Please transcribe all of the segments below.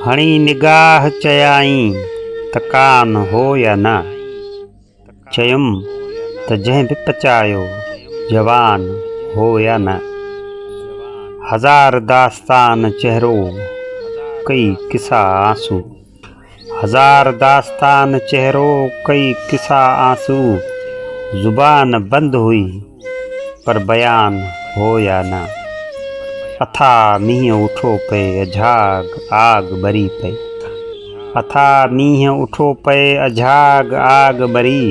हणी निगाह चयाई त कान हो या न, चयुम त जंहिं बि पचायो जवान हो या न। हजार दास्तान चेहरो कई किसा आंसू, हजार दास्तान चेहरो कई किसा आंसू। जुबान बंद हुई पर बयान हो या न, अथा मींह उठो पे अझाग आग बरी पे, अथा मींह उठो पे अझाग आग बरी।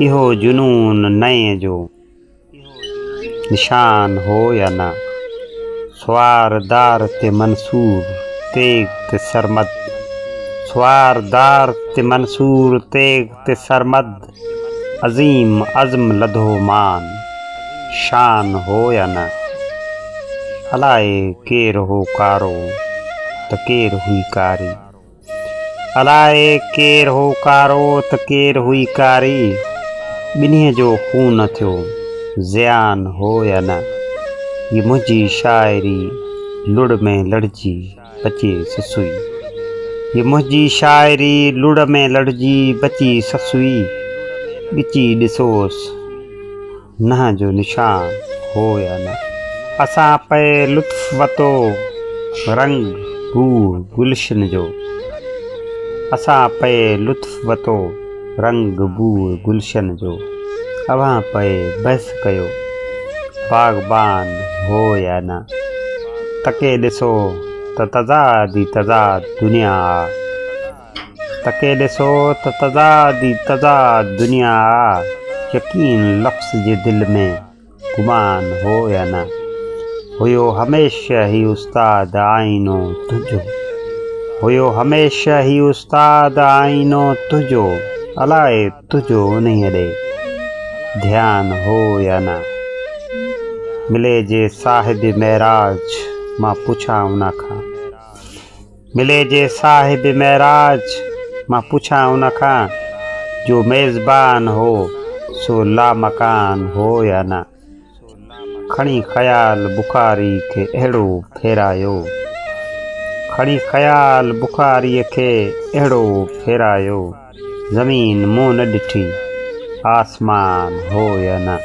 इहो जुनून नए जो निशान हो या न, सवार दार ते मंसूर तेग ते सरमद, सवार दार ते मंसूर तेग ते सरमद। अजीम अज़्म लधो मान शान हो या न, अलाए केर हो कारो त केर हुई कारी, अलाए केर हो कारो त केर हुई कारी। ॿिन्हीअ जो खून थियो ज़ियान हो या न, ये मुंहिंजी शाइरी लुड़ में लड़जी बची ससुई, ये मुंहिंजी शाइरी लुड़ में लड़जी बची ससुई। ॻिची ॾिसोसि नह जो निशान हो या न, असां पे लुत्फ़ वतो रंग बूर गुलशन जो, असां पे लुत्फ़ वतो रंग बूर गुलशन जो। अव्हां पे बहस कयो बाग़बान हो या न, तके ॾिसो त तज़ाद ई तज़ाद दुनिया आ, तके ॾिसो त तज़ाद ई तज़ाद दुनिया आ। यकीन लफ़्ज़ जे दिल में गुमान हो या न, हुयो हमेशा ही उस्ताद आईनो तुझो, हुयो हमेशा ही उस्ताद आईनो तुझो। अलाए तुझो उन्हीअ ॾे ध्यान हो या न, मिले जे साहिब महराज मां पुछां उन खां, मिले जे साहिब महराज मां पुछां उन खां। जो मेज़बान हो सो लामकान हो या न, खणी ख़याल बुखारी खे अहिड़ो फेरायो, खणी ख़याल बुखारीअ खे अहिड़ो फेरायो। ज़मीन मूं न ॾिठी आसमान हो या न,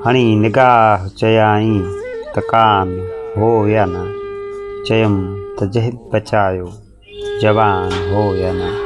हणी निगाह चयाई त कान हो या न, चयुम त जंहिं बचायो जवान हो या न।